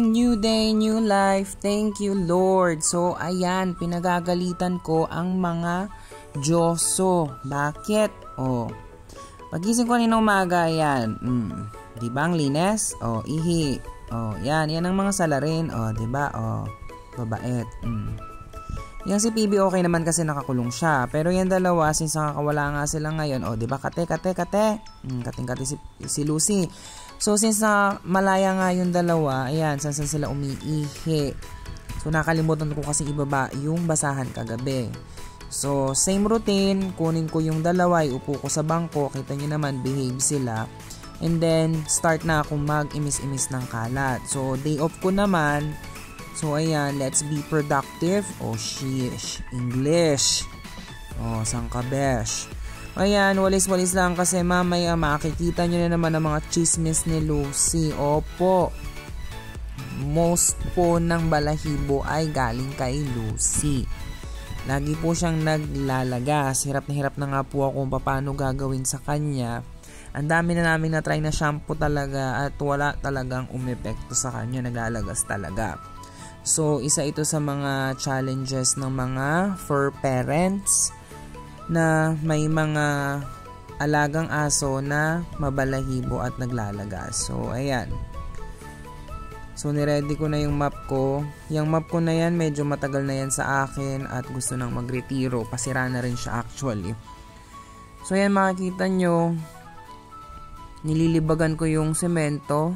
New day, new life. Thank you, Lord. So, ayan, pinagagalitan ko ang mga Diyoso. Bakit? Pagising ko nina umaga, ayan. Di ba ang linis? Ihi. Yan ang mga salarin. Di ba? Babait. Yang si PB okay naman kasi nakakulong siya. Pero yan dalawa, since nakakawala nga sila ngayon, di ba? Kate. Kating-kate si Lucy. So, since malaya nga yung dalawa, ayan, saan sila umiihi. So, nakalimutan ko kasi ibaba yung basahan kagabi. So, same routine, kunin ko yung dalawa, iupo ko sa bangko, kita nyo naman, behave sila. And then, start na akong mag-imis-imis ng kalat. So, day off ko naman. So, ayan, let's be productive. Sheesh, English. Sangkabesh. Ayan, walis-walis lang kasi mamaya makikita nyo na naman ang mga chismis ni Lucy. Opo, most po ng balahibo ay galing kay Lucy. Lagi po siyang naglalagas. Hirap na nga po ako kung paano gagawin sa kanya. Ang dami na namin na-try na shampoo talaga at wala talagang umepekto sa kanya. Naglalagas talaga. So, isa ito sa mga challenges ng mga fur parents na may mga alagang aso na mabalahibo at naglalagas. So, ayan. So, niready ko na yung map ko. Yung map ko na yan, medyo matagal na yan sa akin at gusto nang magretiro. Pasira na rin siya actually. So, ayan, makikita nyo, nililibagan ko yung semento.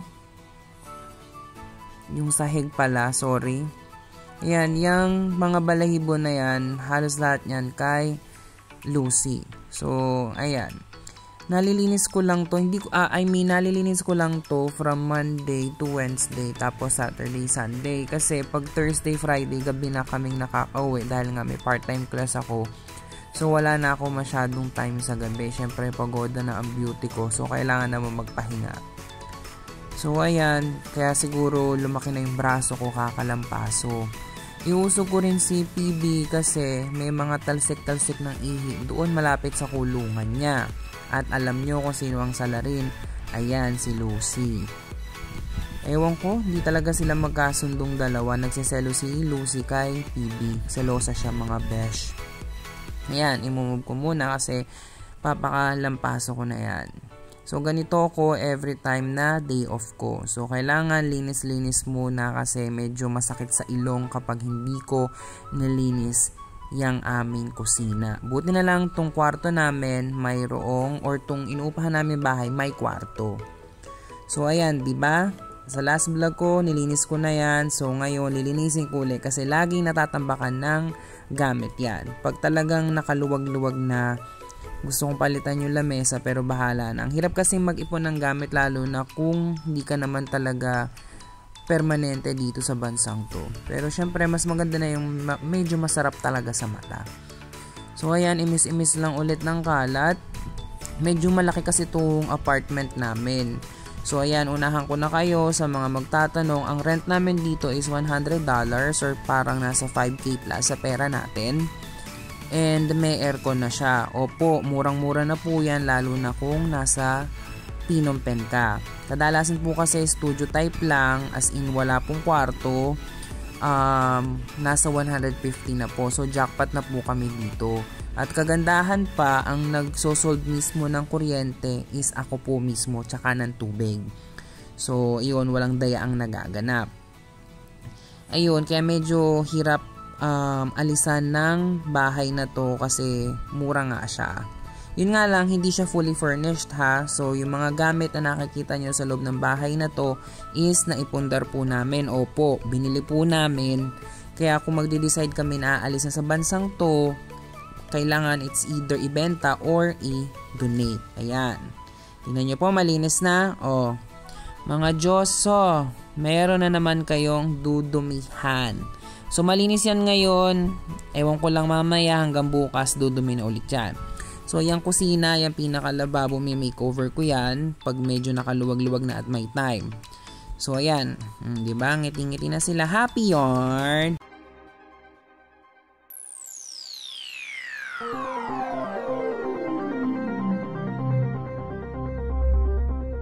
Yung sahig pala, sorry. Ayan, yung mga balahibo na yan, halos lahat yan kay Lucy. So, ayan. Nalilinis ko lang to. Nalilinis ko lang to from Monday to Wednesday. Tapos Saturday, Sunday. Kasi pag Thursday, Friday, gabi na kaming nakaka-uwi. Dahil nga may part-time class ako. So, wala na ako masyadong time sa gabi. Siyempre, pagoda na ang beauty ko. So, kailangan naman magpahinga. So, ayan. Kaya siguro lumaki na yung braso ko kakalampaso. Iuso ko rin si PB kasi may mga talsik-talsik ng ihi doon malapit sa kulungan niya. At alam nyo kung sino ang salarin. Ayan, si Lucy. Ewan ko, hindi talaga sila magkasundong dalawa. Nagsiselo si Lucy kay PB. Selosa siya mga besh. Ayan, imumove ko muna kasi papakalampaso ko na yan. So, ganito ko every time na day off ko. So, kailangan linis-linis muna kasi medyo masakit sa ilong kapag hindi ko nalinis yung aming kusina. Buti na lang tong kwarto namin mayroong or tong inuupahan namin bahay may kwarto. So, ayan, diba? Sa last vlog ko, nilinis ko na yan. So, ngayon, lilinisin ko ulit kasi laging natatambakan ng gamit yan. Pag talagang nakaluwag-luwag na gusto kong palitan yung lamesa pero bahala na. Ang hirap kasi mag-ipon ng gamit lalo na kung hindi ka naman talaga permanente dito sa bansang to. Pero syempre mas maganda na yung medyo masarap talaga sa mata. So ayan, imis-imis lang ulit ng kalat. Medyo malaki kasi itong apartment namin. So ayan, unahan ko na kayo sa mga magtatanong. Ang rent namin dito is $100 or parang nasa 5K plus sa pera natin. And may aircon na siya. Opo, murang-mura na po yan lalo na kung nasa Phnom Penh ka. Kadalasan po kasi studio type lang, as in wala pong kwarto. Nasa 150 na po. So jackpot na po kami dito. At kagandahan pa, ang nagsosold mismo ng kuryente is ako po mismo tsaka ng tubig. So iyon, walang daya ang nagaganap. Ayun, kaya medyo hirap alisan ng bahay na to kasi mura nga siya. Yun nga lang, hindi siya fully furnished ha. So, yung mga gamit na nakikita nyo sa loob ng bahay na to is naipundar po namin. Opo, binili po namin. Kaya kung magde-decide kami na aalis na sa bansang to, kailangan it's either ibenta or i-donate. Ayan. Tingnan nyo po, malinis na. Mga Diyoso, meron na naman kayong dudumihan. So, malinis yan ngayon. Ewan ko lang mamaya hanggang bukas dudumi na ulit yan. So, yung kusina, yung pinakalababo, may makeover ko yan pag medyo nakaluwag-luwag na at may time. So, ayan. Diba? Ngiti-ngiti na sila. Happy yarn!